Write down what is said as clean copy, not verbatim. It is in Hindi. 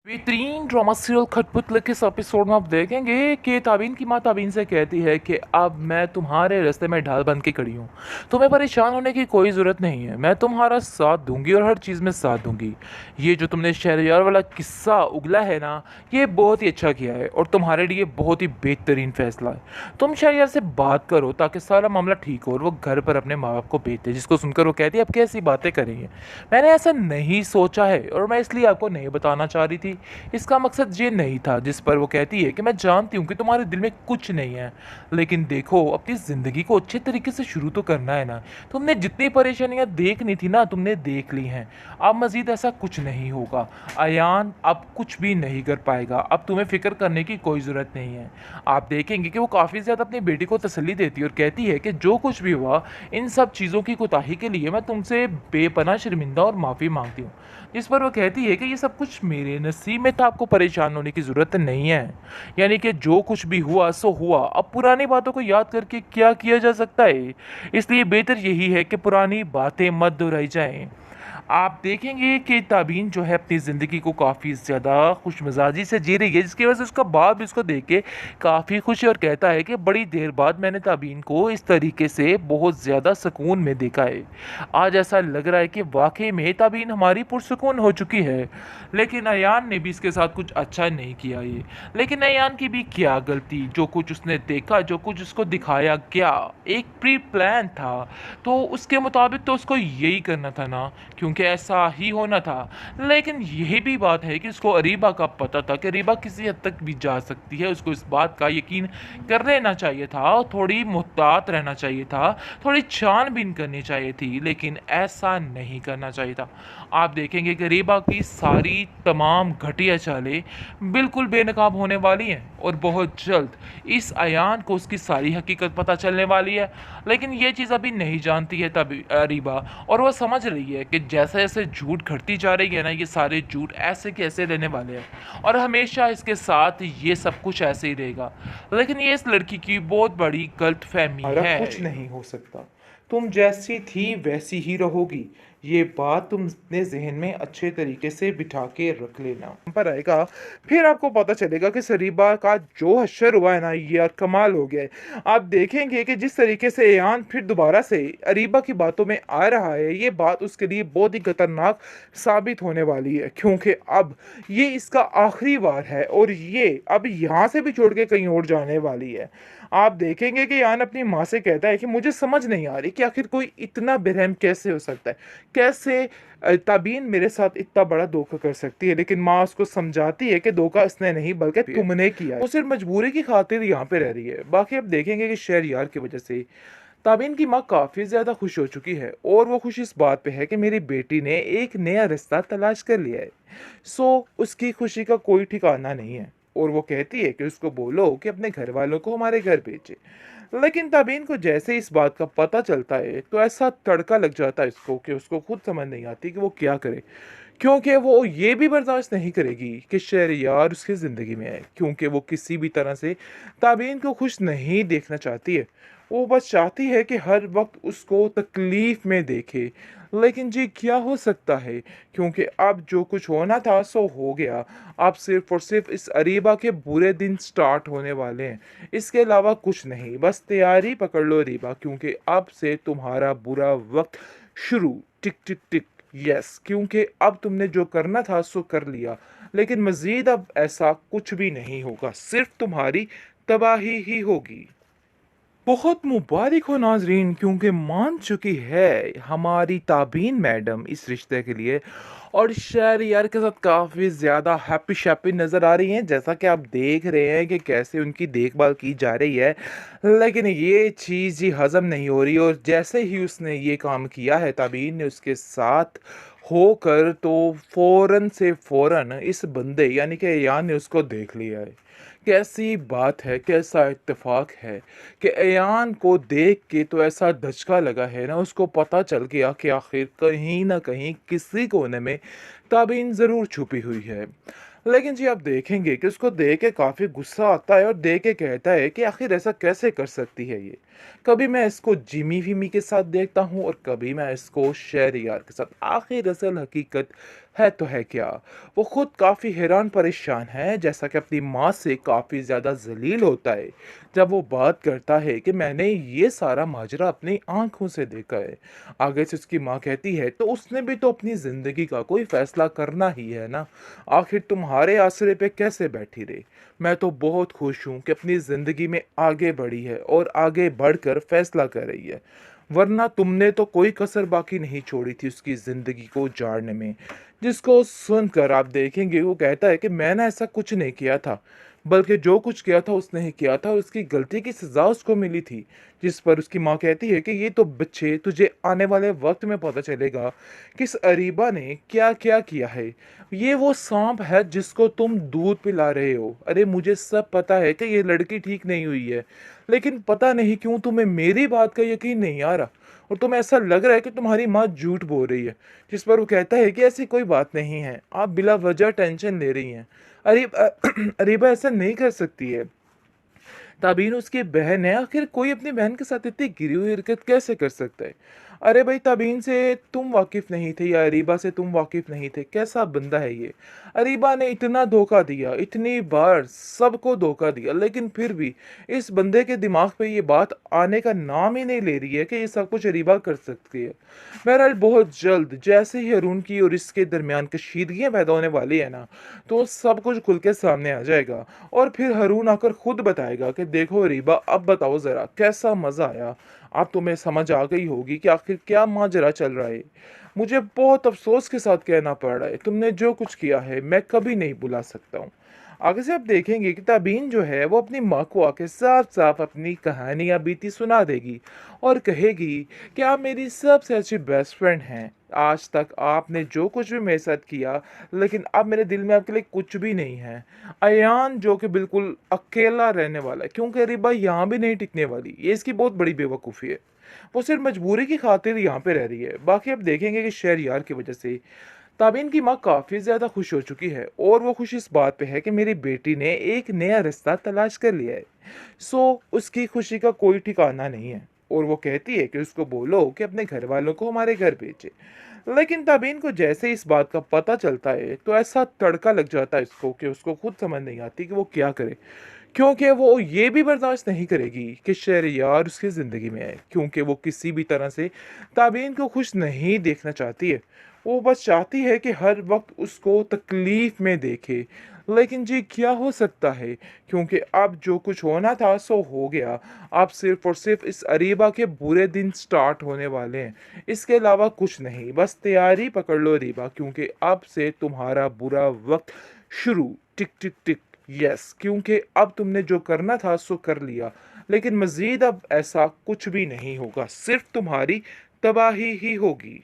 बेहतरीन ड्रामा सीरियल खटपुतली के इस एपिसोड में आप देखेंगे कि ताबीन की माँ ताबीन से कहती है कि अब मैं तुम्हारे रास्ते में ढाल बन के खड़ी हूँ। तुम्हें परेशान होने की कोई ज़रूरत नहीं है, मैं तुम्हारा साथ दूंगी और हर चीज़ में साथ दूंगी। ये जो तुमने शहरयार वाला किस्सा उगला है ना, ये बहुत ही अच्छा किया है और तुम्हारे लिए बहुत ही बेहतरीन फैसला है। तुम शहरयार से बात करो ताकि सारा मामला ठीक हो और वो घर पर अपने माँ बाप को भेज दे। जिसको सुनकर वो कहती है अब कैसी बातें करेंगे, मैंने ऐसा नहीं सोचा है और मैं इसलिए आपको नहीं बताना चाह रही थी। इसका मकसद ये नहीं था। जिस पर वो कहती है कि मैं जानती हूँ कि तुम्हारे दिल में कुछ नहीं है, लेकिन देखो अपनी ज़िंदगी को अच्छे तरीके से शुरू तो करना है ना। तुमने जितनी परेशानियाँ देखनी थी ना, तुमने देख ली हैं। अब मज़ीद ऐसा कुछ नहीं होगा। अयान अब कुछ भी नहीं कर पाएगा। अब तुम्हें फ़िक्र करने की कोई ज़रूरत नहीं है। आप देखेंगे कि वो काफ़ी ज़्यादा अपनी बेटी को तसल्ली देती है और कहती है कि जो कुछ भी हुआ, इन सब चीज़ों की कोताही के लिए मैं तुमसे बेपनाह शर्मिंदा और माफ़ी मांगती हूँ। जिस पर वो कहती है कि ये सब कुछ मेरे नसीब में था, आपको परेशान होने की ज़रूरत नहीं है। यानी कि जो कुछ भी हुआ सो हुआ, अब पुरानी बातों को याद करके क्या किया जा सकता है। इसलिए बेहतर यही है कि पुरानी बातें मत दोहराई जाएं। आप देखेंगे कि ताबीन जो है अपनी ज़िंदगी को काफ़ी ज़्यादा खुशमिजाजी से जी रही है, जिसकी वजह से उसका बाप इसको देख के काफ़ी खुश है और कहता है कि बड़ी देर बाद मैंने ताबीन को इस तरीके से बहुत ज़्यादा सुकून में देखा है। आज ऐसा लग रहा है कि वाकई में ताबीन हमारी पुरसुकून हो चुकी है। लेकिन अयान ने भी इसके साथ कुछ अच्छा नहीं किया ये। लेकिन अयान की भी क्या गलती, जो कुछ उसने देखा, जो कुछ उसको दिखाया गया, एक प्री प्लान था। तो उसके मुताबिक तो उसको यही करना था ना, क्योंकि ऐसा ही होना था। लेकिन यही भी बात है कि उसको अरीबा का पता था कि अरीबा किसी हद तक भी जा सकती है। उसको इस बात का यकीन कर लेना चाहिए था और थोड़ी मुहतात रहना चाहिए था, थोड़ी छानबीन करनी चाहिए थी, लेकिन ऐसा नहीं करना चाहिए था। आप देखेंगे कि अरीबा की सारी तमाम घटिया चालें बिल्कुल बेनकाब होने वाली हैं और बहुत जल्द इस अयान को उसकी सारी हकीकत पता चलने वाली है। लेकिन ये चीज़ अभी नहीं जानती है तभी अरीबा, और वो समझ रही है कि जैसे जैसे झूठ घटती जा रही है ना, ये सारे झूठ ऐसे के ऐसे रहने वाले हैं और हमेशा इसके साथ ये सब कुछ ऐसे ही रहेगा। लेकिन ये इस लड़की की बहुत बड़ी गलत फहमी तुम्हारा है। कुछ नहीं हो सकता। तुम जैसी थी वैसी ही रहोगी। ये बात तुम अपने जहन में अच्छे तरीके से बिठा के रख लेना। पर आएगा, फिर आपको पता चलेगा कि सरीबा का जो हश्र हुआ है ना, ये यार कमाल हो गया है। आप देखेंगे कि जिस तरीके से ईयान फिर दोबारा से अरीबा की बातों में आ रहा है, ये बात उसके लिए बहुत ही खतरनाक साबित होने वाली है, क्योंकि अब ये इसका आखिरी वार है और ये अब यहाँ से भी छोड़ के कहीं और जाने वाली है। आप देखेंगे कि यान अपनी माँ से कहता है कि मुझे समझ नहीं आ रही कि आखिर कोई इतना बेरहम कैसे हो सकता है, कैसे ताबीन मेरे साथ इतना बड़ा धोखा कर सकती है। लेकिन माँ उसको समझाती है कि धोखा इसने नहीं बल्कि तुमने किया है। वो सिर्फ मजबूरी की खातिर यहाँ पे रह रही है। बाकी अब देखेंगे कि शहरयार की वजह से ताबीन की माँ काफ़ी ज़्यादा खुश हो चुकी है और वो खुश इस बात पे है कि मेरी बेटी ने एक नया रिश्ता तलाश कर लिया है। उसकी खुशी का कोई ठिकाना नहीं है और वो कहती है कि उसको बोलो कि अपने घर वालों को हमारे घर भेजे। लेकिन ताबीन को जैसे इस बात का पता चलता है तो ऐसा तड़का लग जाता है इसको कि उसको खुद समझ नहीं आती कि वो क्या करे, क्योंकि वो ये भी बर्दाश्त नहीं करेगी कि शहरयार उसकी ज़िंदगी में आए, क्योंकि वो किसी भी तरह से ताबीन को खुश नहीं देखना चाहती है। वो बस चाहती है कि हर वक्त उसको तकलीफ में देखे। लेकिन जी क्या हो सकता है, क्योंकि अब जो कुछ होना था सो हो गया। अब सिर्फ और सिर्फ इस अरीबा के बुरे दिन स्टार्ट होने वाले हैं, इसके अलावा कुछ नहीं। बस तैयारी पकड़ लो अरीबा, क्योंकि अब से तुम्हारा बुरा वक्त शुरू। टिक टिक टिक। यस, क्योंकि अब तुमने जो करना था सो कर लिया, लेकिन मजीद अब ऐसा कुछ भी नहीं होगा, सिर्फ तुम्हारी तबाही ही होगी। बहुत मुबारक हो नाजरीन, क्योंकि मान चुकी है हमारी ताबीन मैडम इस रिश्ते के लिए और शहरयार के साथ काफ़ी ज़्यादा हैप्पी शैप्पी नज़र आ रही हैं, जैसा कि आप देख रहे हैं कि कैसे उनकी देखभाल की जा रही है। लेकिन ये चीज़ ही हज़म नहीं हो रही और जैसे ही उसने ये काम किया है ताबीन ने उसके साथ होकर, तो फ़ौरन से फ़ौरन इस बंदे यानी कि यान ने उसको देख लिया है। कैसी बात है, कैसा इत्तेफाक है कि अयान को देख के तो ऐसा धचका लगा है ना, उसको पता चल गया कि आखिर कहीं ना कहीं किसी कोने में ताबीन ज़रूर छुपी हुई है। लेकिन जी आप देखेंगे कि उसको देख के काफ़ी गुस्सा आता है और देख के कहता है कि आखिर ऐसा कैसे कर सकती है ये। कभी मैं इसको जिमी फिमी के साथ देखता हूँ और कभी मैं इसको शहरयार के साथ। आखिर असल हकीकत है तो है क्या। वो खुद काफ़ी हैरान परेशान है, जैसा कि अपनी माँ से काफ़ी ज़्यादा ज़लील होता है जब वो बात करता है कि मैंने ये सारा माजरा अपनी आंखों से देखा है। आगे से उसकी माँ कहती है तो उसने भी तो अपनी ज़िंदगी का कोई फैसला करना ही है ना, आखिर तुम्हारे आसरे पे कैसे बैठी रही। मैं तो बहुत खुश हूँ कि अपनी ज़िंदगी में आगे बढ़ी है और आगे बढ़कर फैसला कर रही है, वरना तुमने तो कोई कसर बाकी नहीं छोड़ी थी उसकी ज़िंदगी को उजाड़ने में। जिसको सुनकर आप देखेंगे वो कहता है कि मैंने ऐसा कुछ नहीं किया था, बल्कि जो कुछ किया था उसने ही किया था, उसकी गलती की सज़ा उसको मिली थी। जिस पर उसकी माँ कहती है कि ये तो बच्चे, तुझे आने वाले वक्त में पता चलेगा कि इस अरीबा ने क्या क्या किया है। ये वो सांप है जिसको तुम दूध पिला रहे हो। अरे मुझे सब पता है कि ये लड़की ठीक नहीं हुई है, लेकिन पता नहीं क्यों तुम्हें मेरी बात का यकीन नहीं आ रहा और तुम्हें ऐसा लग रहा है कि तुम्हारी माँ झूठ बोल रही है। जिस पर वो कहता है कि ऐसी कोई बात नहीं है, आप बिला वजह टेंशन ले रही हैं। अरे अरीबा ऐसा नहीं कर सकती है। ताबीन उसकी बहन है, आखिर कोई अपनी बहन के साथ इतनी गिरी हुई हरकत कैसे कर सकता है। अरे भाई, ताबीन से तुम वाकिफ नहीं थे या अरीबा से तुम वाकिफ नहीं थे, कैसा बंदा है ये। अरीबा ने इतना धोखा दिया, इतनी बार सबको धोखा दिया, लेकिन फिर भी इस बंदे के दिमाग पे ये बात आने का नाम ही नहीं ले रही है कि ये सब कुछ अरीबा कर सकती है। बहरहाल बहुत जल्द जैसे ही अरुण की और इसके दरमियान कशीदगियाँ पैदा होने वाली है ना, तो सब कुछ खुल के सामने आ जाएगा और फिर हारून आकर खुद बताएगा कि देखो रीबा, अब बताओ ज़रा कैसा मज़ा आया। अब तुम्हें समझ आ गई होगी कि आखिर क्या माजरा चल रहा है। मुझे बहुत अफसोस के साथ कहना पड़ रहा है, तुमने जो कुछ किया है मैं कभी नहीं भुला सकता हूँ। आगे से आप देखेंगे कि ताबीन जो है वो अपनी माँ को आके साफ साफ अपनी कहानी या बीती सुना देगी और कहेगी कि आप मेरी सबसे अच्छी बेस्ट फ्रेंड हैं। आज तक आपने जो कुछ भी मेरे साथ किया, लेकिन अब मेरे दिल में आपके लिए कुछ भी नहीं है। अयान जो कि बिल्कुल अकेला रहने वाला है, क्योंकि रिबा यहाँ भी नहीं टिकने वाली, ये इसकी बहुत बड़ी बेवकूफ़ी है। वो सिर्फ मजबूरी की खातिर यहाँ पे रह रही है। बाकी आप देखेंगे कि शहरयार की वजह से ताबीन की माँ काफ़ी ज़्यादा खुश हो चुकी है और वो खुश इस बात पे है कि मेरी बेटी ने एक नया रिश्ता तलाश कर लिया है। उसकी खुशी का कोई ठिकाना नहीं है और वो कहती है कि उसको बोलो कि अपने घर वालों को हमारे घर भेजे। लेकिन ताबीन को जैसे इस बात का पता चलता है तो ऐसा तड़का लग जाता है इसको कि उसको खुद समझ नहीं आती कि वो क्या करे, क्योंकि वो ये भी बर्दाश्त नहीं करेगी कि शहरयार उसकी ज़िंदगी में आए, क्योंकि वो किसी भी तरह से ताबीन को खुश नहीं देखना चाहती है। वो बस चाहती है कि हर वक्त उसको तकलीफ में देखे। लेकिन जी क्या हो सकता है, क्योंकि अब जो कुछ होना था सो हो गया। अब सिर्फ और सिर्फ इस अरीबा के बुरे दिन स्टार्ट होने वाले हैं, इसके अलावा कुछ नहीं। बस तैयारी पकड़ लो अरीबा, क्योंकि अब से तुम्हारा बुरा वक्त शुरू। टिक टिक टिक। यस, क्योंकि अब तुमने जो करना था सो कर लिया, लेकिन मजीद अब ऐसा कुछ भी नहीं होगा, सिर्फ तुम्हारी तबाही ही होगी।